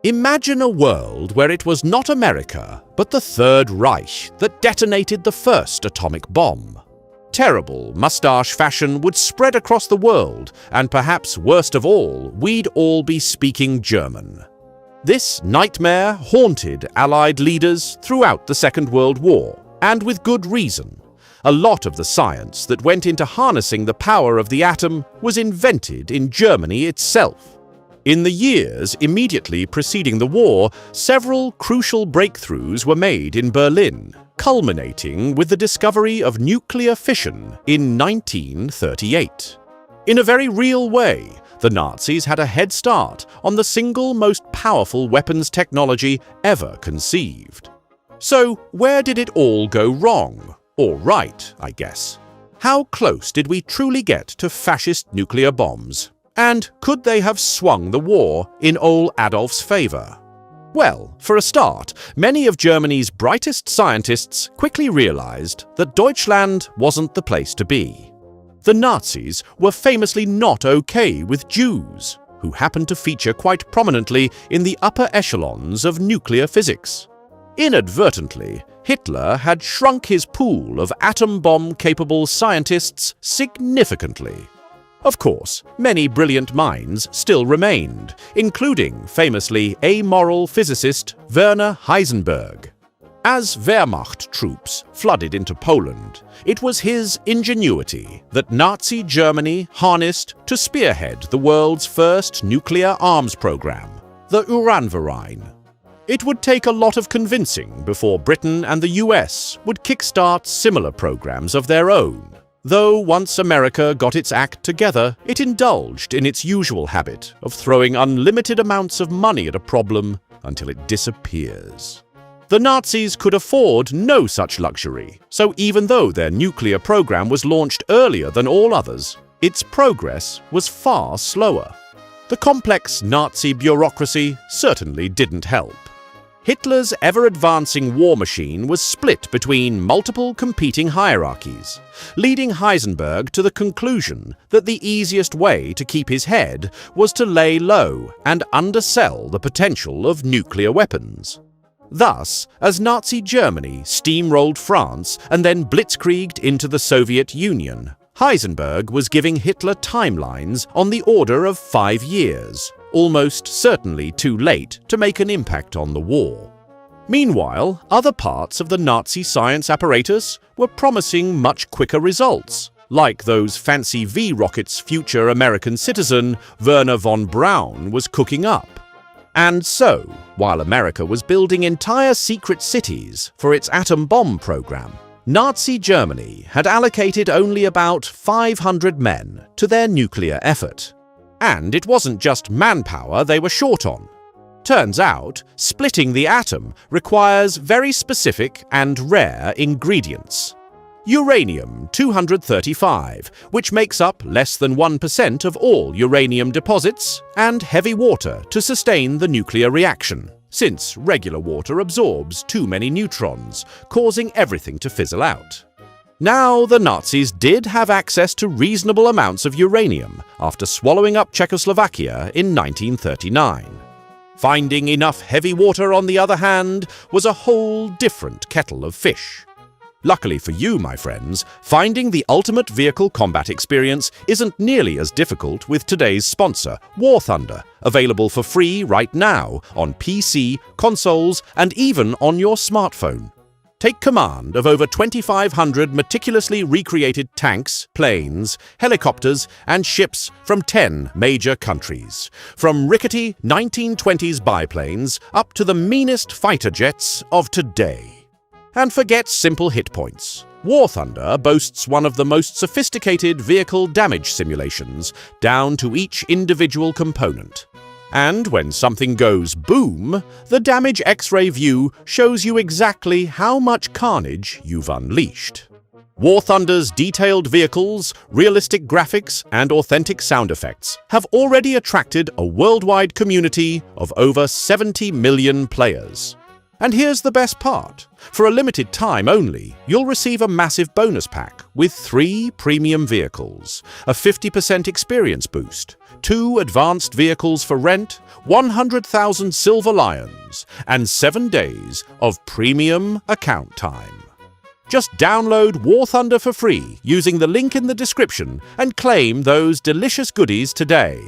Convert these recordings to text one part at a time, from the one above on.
Imagine a world where it was not America, but the Third Reich that detonated the first atomic bomb. Terrible mustache fashion would spread across the world, and perhaps worst of all, we'd all be speaking German. This nightmare haunted Allied leaders throughout the Second World War, and with good reason. A lot of the science that went into harnessing the power of the atom was invented in Germany itself. In the years immediately preceding the war, several crucial breakthroughs were made in Berlin, culminating with the discovery of nuclear fission in 1938. In a very real way, the Nazis had a head start on the single most powerful weapons technology ever conceived. So, where did it all go wrong? Or right, I guess. How close did we truly get to fascist nuclear bombs? And could they have swung the war in old Adolf's favor? Well, for a start, many of Germany's brightest scientists quickly realized that Deutschland wasn't the place to be. The Nazis were famously not okay with Jews, who happened to feature quite prominently in the upper echelons of nuclear physics. Inadvertently, Hitler had shrunk his pool of atom bomb-capable scientists significantly. Of course, many brilliant minds still remained, including famously amoral physicist Werner Heisenberg. As Wehrmacht troops flooded into Poland, it was his ingenuity that Nazi Germany harnessed to spearhead the world's first nuclear arms program, the Uranverein. It would take a lot of convincing before Britain and the US would kickstart similar programs of their own. Though once America got its act together, it indulged in its usual habit of throwing unlimited amounts of money at a problem until it disappears. The Nazis could afford no such luxury, so even though their nuclear program was launched earlier than all others, its progress was far slower. The complex Nazi bureaucracy certainly didn't help. Hitler's ever-advancing war machine was split between multiple competing hierarchies, leading Heisenberg to the conclusion that the easiest way to keep his head was to lay low and undersell the potential of nuclear weapons. Thus, as Nazi Germany steamrolled France and then blitzkrieged into the Soviet Union, Heisenberg was giving Hitler timelines on the order of 5 years, almost certainly too late to make an impact on the war. Meanwhile, other parts of the Nazi science apparatus were promising much quicker results, like those fancy V-rockets future American citizen Wernher von Braun was cooking up. And so, while America was building entire secret cities for its atom bomb program, Nazi Germany had allocated only about 500 men to their nuclear effort. And it wasn't just manpower they were short on. Turns out, splitting the atom requires very specific and rare ingredients. Uranium-235, which makes up less than 1% of all uranium deposits, and heavy water to sustain the nuclear reaction, since regular water absorbs too many neutrons, causing everything to fizzle out. Now, the Nazis did have access to reasonable amounts of uranium after swallowing up Czechoslovakia in 1939. Finding enough heavy water, on the other hand, was a whole different kettle of fish. Luckily for you, my friends, finding the ultimate vehicle combat experience isn't nearly as difficult with today's sponsor, War Thunder, available for free right now on PC, consoles, and even on your smartphone. Take command of over 2,500 meticulously recreated tanks, planes, helicopters, and ships from 10 major countries, from rickety 1920s biplanes up to the meanest fighter jets of today. And forget simple hit points. War Thunder boasts one of the most sophisticated vehicle damage simulations, down to each individual component. And when something goes boom, the damage X-ray view shows you exactly how much carnage you've unleashed. War Thunder's detailed vehicles, realistic graphics, and authentic sound effects have already attracted a worldwide community of over 70 million players. And here's the best part. For a limited time only, you'll receive a massive bonus pack with 3 premium vehicles, a 50% experience boost, 2 advanced vehicles for rent, 100,000 Silver Lions, and 7 days of premium account time. Just download War Thunder for free using the link in the description and claim those delicious goodies today.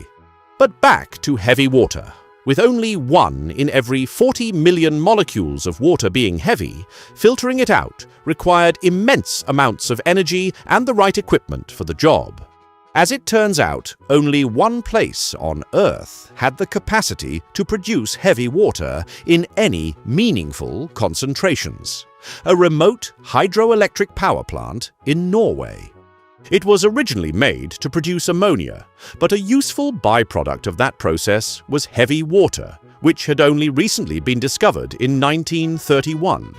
But back to heavy water. With only 1 in every 40 million molecules of water being heavy, filtering it out required immense amounts of energy and the right equipment for the job. As it turns out, only one place on Earth had the capacity to produce heavy water in any meaningful concentrations: a remote hydroelectric power plant in Norway. It was originally made to produce ammonia, but a useful byproduct of that process was heavy water, which had only recently been discovered in 1931.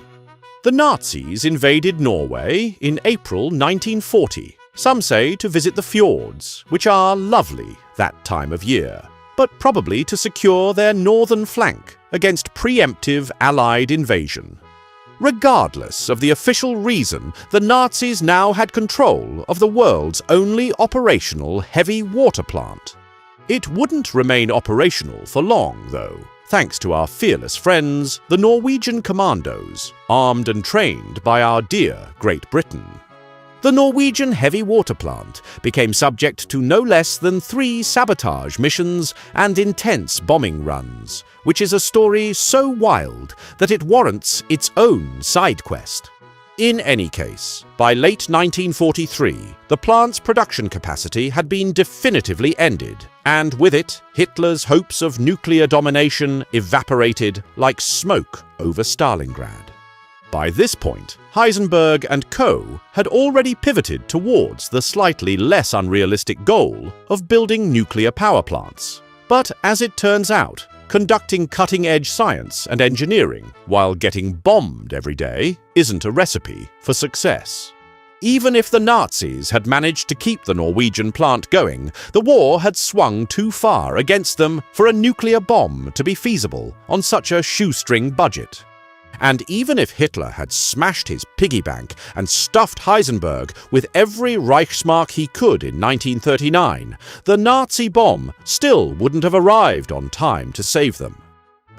The Nazis invaded Norway in April 1940, some say to visit the fjords, which are lovely that time of year, but probably to secure their northern flank against preemptive Allied invasion. Regardless of the official reason, the Nazis now had control of the world's only operational heavy water plant. It wouldn't remain operational for long, though, thanks to our fearless friends, the Norwegian commandos, armed and trained by our dear Great Britain. The Norwegian heavy water plant became subject to no less than 3 sabotage missions and intense bombing runs, which is a story so wild that it warrants its own side quest. In any case, by late 1943, the plant's production capacity had been definitively ended, and with it, Hitler's hopes of nuclear domination evaporated like smoke over Stalingrad. By this point, Heisenberg and co. had already pivoted towards the slightly less unrealistic goal of building nuclear power plants. But as it turns out, conducting cutting-edge science and engineering while getting bombed every day isn't a recipe for success. Even if the Nazis had managed to keep the Norwegian plant going, the war had swung too far against them for a nuclear bomb to be feasible on such a shoestring budget. And even if Hitler had smashed his piggy bank and stuffed Heisenberg with every Reichsmark he could in 1939, the Nazi bomb still wouldn't have arrived on time to save them.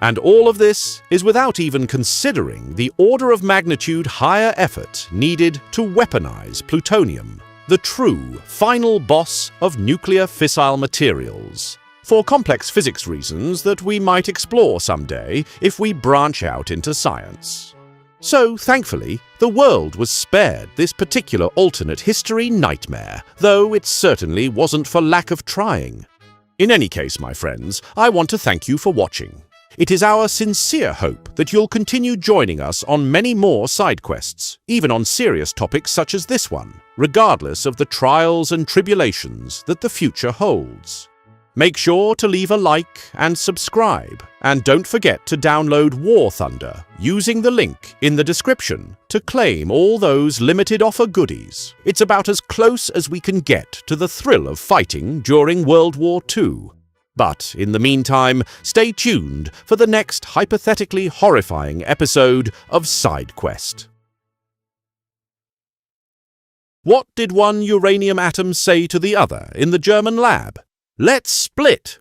And all of this is without even considering the order of magnitude higher effort needed to weaponize plutonium, the true final boss of nuclear fissile materials, for complex physics reasons that we might explore someday if we branch out into science. So, thankfully, the world was spared this particular alternate history nightmare, though it certainly wasn't for lack of trying. In any case, my friends, I want to thank you for watching. It is our sincere hope that you'll continue joining us on many more side quests, even on serious topics such as this one, regardless of the trials and tribulations that the future holds. Make sure to leave a like and subscribe, and don't forget to download War Thunder using the link in the description to claim all those limited offer goodies. It's about as close as we can get to the thrill of fighting during World War II. But in the meantime, stay tuned for the next hypothetically horrifying episode of Side Quest. What did one uranium atom say to the other in the German lab? Let's split,